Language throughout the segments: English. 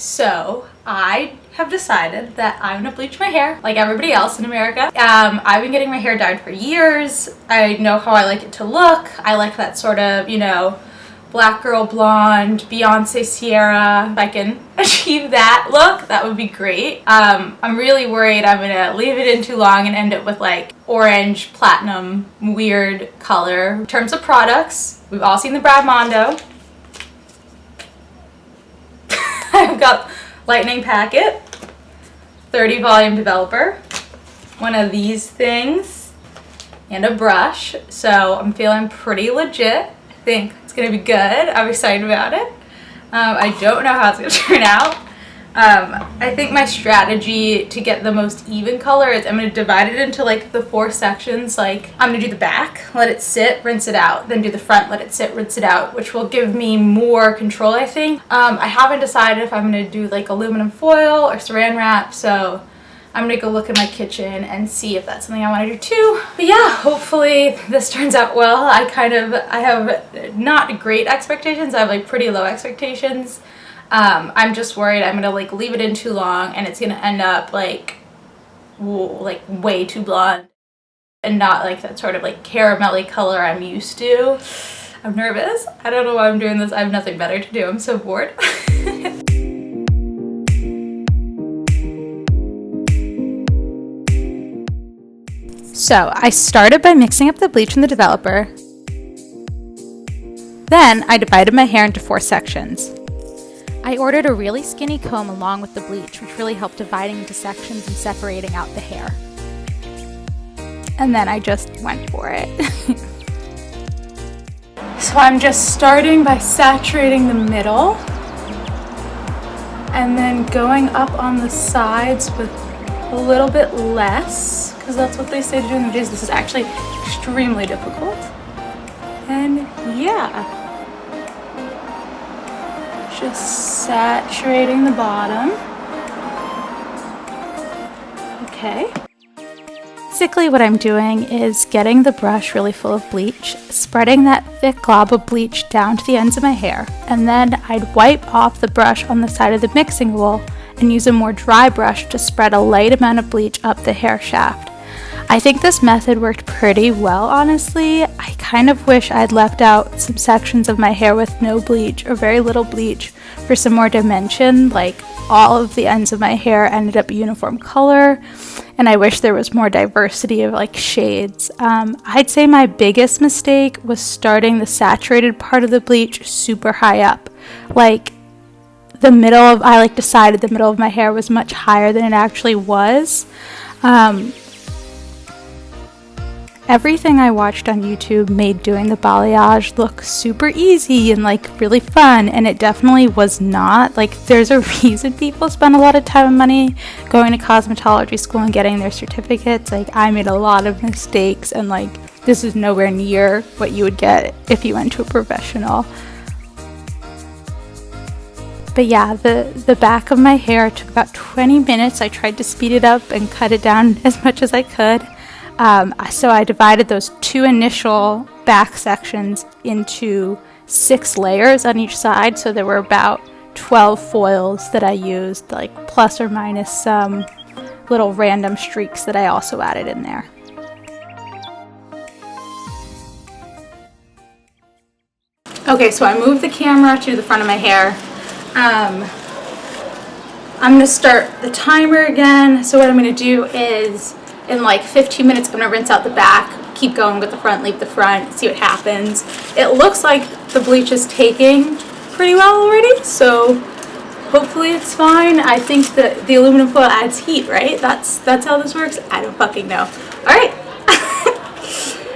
So I have decided that I'm gonna bleach my hair like everybody else in America. I've been getting my hair dyed for years. I know how I like it to look. I like that sort of, you know, black girl blonde, Beyonce Sierra. If I can achieve that look, that would be great. I'm really worried I'm gonna leave it in too long and end up with like orange, platinum, weird color. In terms of products, we've all seen the Brad Mondo. I've got lightning packet, 30 volume developer, one of these things, and a brush. So I'm feeling pretty legit. I think it's gonna be good. I'm excited about it. I don't know how it's gonna turn out. I think my strategy to get the most even color is I'm gonna divide it into like the 4 sections. Like I'm gonna do the back, let it sit, rinse it out, then do the front, let it sit, rinse it out, which will give me more control, I think. I haven't decided if I'm gonna do like aluminum foil or saran wrap, so I'm gonna go look in my kitchen and see if that's something I wanna do too. But yeah, hopefully this turns out well. I have not great expectations. I have like pretty low expectations. I'm just worried I'm gonna like leave it in too long and it's gonna end up like way too blonde and not like that sort of like caramelly color I'm used to. I'm nervous. I don't know why I'm doing this. I have nothing better to do. I'm so bored. So I started by mixing up the bleach and the developer. Then I divided my hair into 4 sections. I ordered a really skinny comb along with the bleach, which really helped dividing into sections and separating out the hair. And then I just went for it. So I'm just starting by saturating the middle and then going up on the sides with a little bit less, because that's what they say to do in the videos. This is actually extremely difficult. And yeah. Just saturating the bottom. Okay. Basically what I'm doing is getting the brush really full of bleach, spreading that thick glob of bleach down to the ends of my hair, and then I'd wipe off the brush on the side of the mixing bowl and use a more dry brush to spread a light amount of bleach up the hair shaft. I think this method worked pretty well, honestly. I kind of wish I'd left out some sections of my hair with no bleach or very little bleach for some more dimension. Like all of the ends of my hair ended up a uniform color, and I wish there was more diversity of like shades. I'd say my biggest mistake was starting the saturated part of the bleach super high up. Like I decided the middle of my hair was much higher than it actually was. Everything I watched on YouTube made doing the balayage look super easy and like really fun, and it definitely was not. Like there's a reason people spend a lot of time and money going to cosmetology school and getting their certificates. Like I made a lot of mistakes, and like this is nowhere near what you would get if you went to a professional. But yeah, the back of my hair took about 20 minutes. I tried to speed it up and cut it down as much as I could. So I divided those 2 initial back sections into 6 layers on each side. So there were about 12 foils that I used, like plus or minus some little random streaks that I also added in there. Okay, so I moved the camera to the front of my hair. I'm going to start the timer again. So what I'm going to do is in like 15 minutes, I'm going to rinse out the back, keep going with the front, leave the front, see what happens. It looks like the bleach is taking pretty well already, so hopefully it's fine. I think that the aluminum foil adds heat, right? That's how this works? I don't fucking know. All right.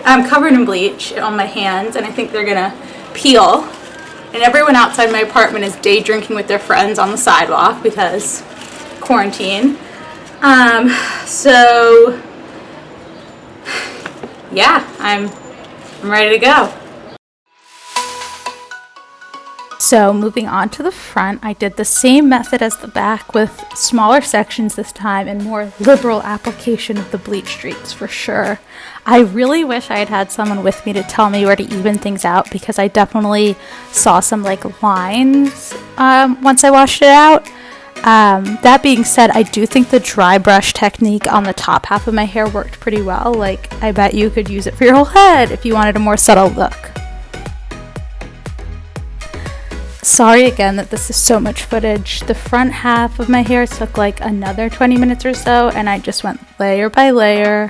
I'm covered in bleach on my hands, and I think they're going to peel. And everyone outside my apartment is day drinking with their friends on the sidewalk because quarantine. So yeah, I'm ready to go. So moving on to the front, I did the same method as the back with smaller sections this time and more liberal application of the bleach streaks for sure. I really wish I had had someone with me to tell me where to even things out, because I definitely saw some like lines once I washed it out. That being said, I do think the dry brush technique on the top half of my hair worked pretty well. Like, I bet you could use it for your whole head if you wanted a more subtle look. Sorry again that this is so much footage. The front half of my hair took like another 20 minutes or so, and I just went layer by layer.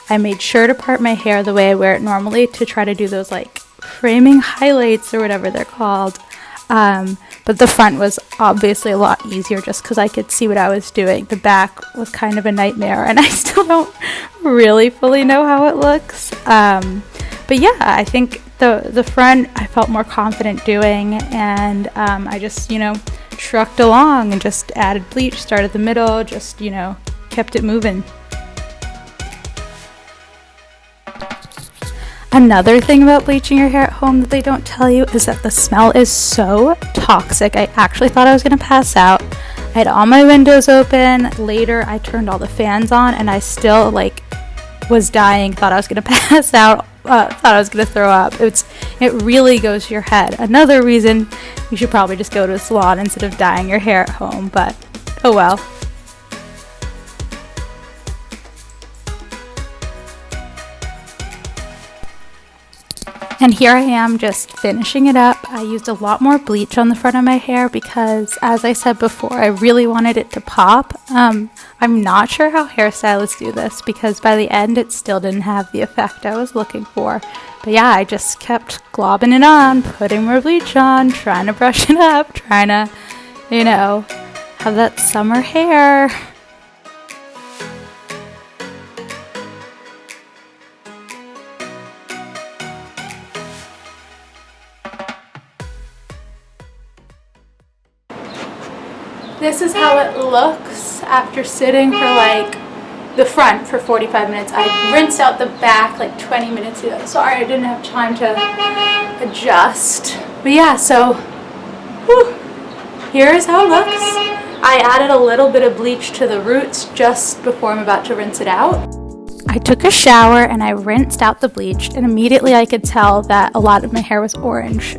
I made sure to part my hair the way I wear it normally to try to do those like framing highlights or whatever they're called. But the front was obviously a lot easier just because I could see what I was doing. The back was kind of a nightmare, and I still don't really fully know how it looks. But yeah, I think the front I felt more confident doing, and I just, trucked along and just added bleach, started the middle, just, kept it moving. Another thing about bleaching your hair at home that they don't tell you is that the smell is so toxic. I actually thought I was going to pass out. I had all my windows open. Later, I turned all the fans on, and I still, was dying, thought I was going to pass out, thought I was going to throw up. It really goes to your head. Another reason you should probably just go to a salon instead of dyeing your hair at home, but oh well. And here I am just finishing it up. I used a lot more bleach on the front of my hair because, as I said before, I really wanted it to pop. I'm not sure how hairstylists do this because by the end it still didn't have the effect I was looking for. But yeah, I just kept globbing it on, putting more bleach on, trying to brush it up, trying to, have that summer hair. This is how it looks after sitting for the front for 45 minutes. I rinsed out the back 20 minutes ago. Sorry, I didn't have time to adjust. But yeah, so here's how it looks. I added a little bit of bleach to the roots just before I'm about to rinse it out. I took a shower and I rinsed out the bleach, and immediately I could tell that a lot of my hair was orange.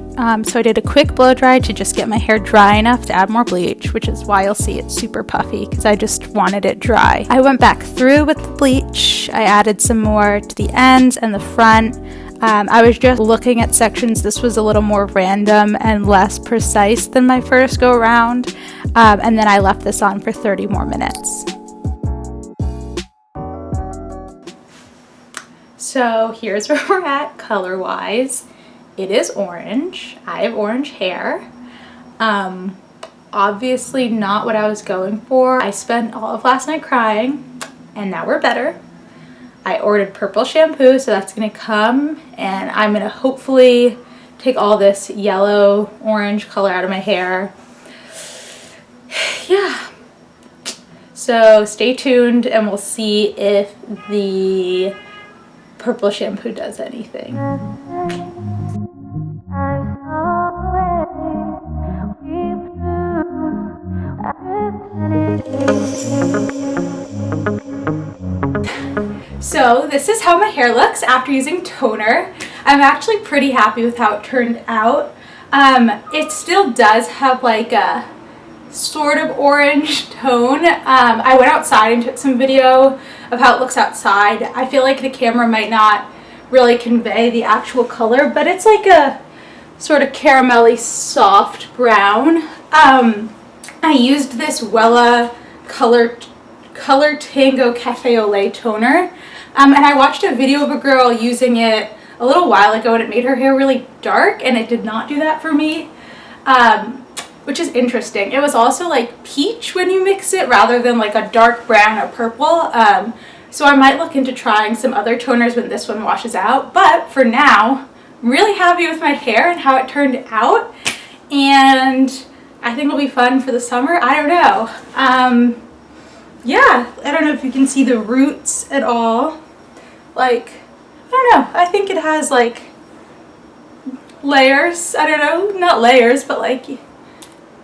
So I did a quick blow dry to just get my hair dry enough to add more bleach, which is why you'll see it's super puffy because I just wanted it dry. I went back through with the bleach. I added some more to the ends and the front. I was just looking at sections. This was a little more random and less precise than my first go around. And then I left this on for 30 more minutes. So here's where we're at color-wise. It is orange. I have orange hair. Obviously not what I was going for. I spent all of last night crying, and now we're better. I ordered purple shampoo, so that's gonna come, and I'm gonna hopefully take all this yellow, orange color out of my hair. Yeah. So stay tuned, and we'll see if the purple shampoo does anything. So this is how my hair looks after using toner. I'm actually pretty happy with how it turned out. It still does have a sort of orange tone. I went outside and took some video of how it looks outside. I feel like the camera might not really convey the actual color, but it's like a sort of caramelly soft brown. I used this Wella Color Tango Cafe au lait toner, and I watched a video of a girl using it a little while ago, and it made her hair really dark, and it did not do that for me, which is interesting. It was also peach when you mix it rather than a dark brown or purple. So I might look into trying some other toners when this one washes out. But for now, I'm really happy with my hair and how it turned out. And I think it'll be fun for the summer. I don't know. Yeah, I don't know if you can see the roots at all. I don't know. I think it has layers. I don't know, not layers, but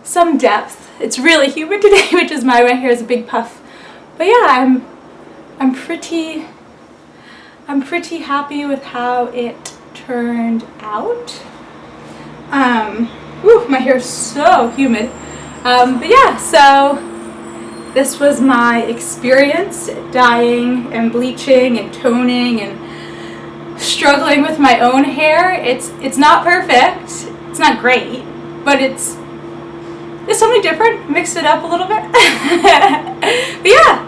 some depth. It's really humid today, which is why my hair is a big puff. But yeah, I'm pretty happy with how it turned out. My hair is so humid. But yeah, so this was my experience dyeing and bleaching and toning and struggling with my own hair. It's not perfect. It's not great, but it's something different. Mixed it up a little bit. But yeah,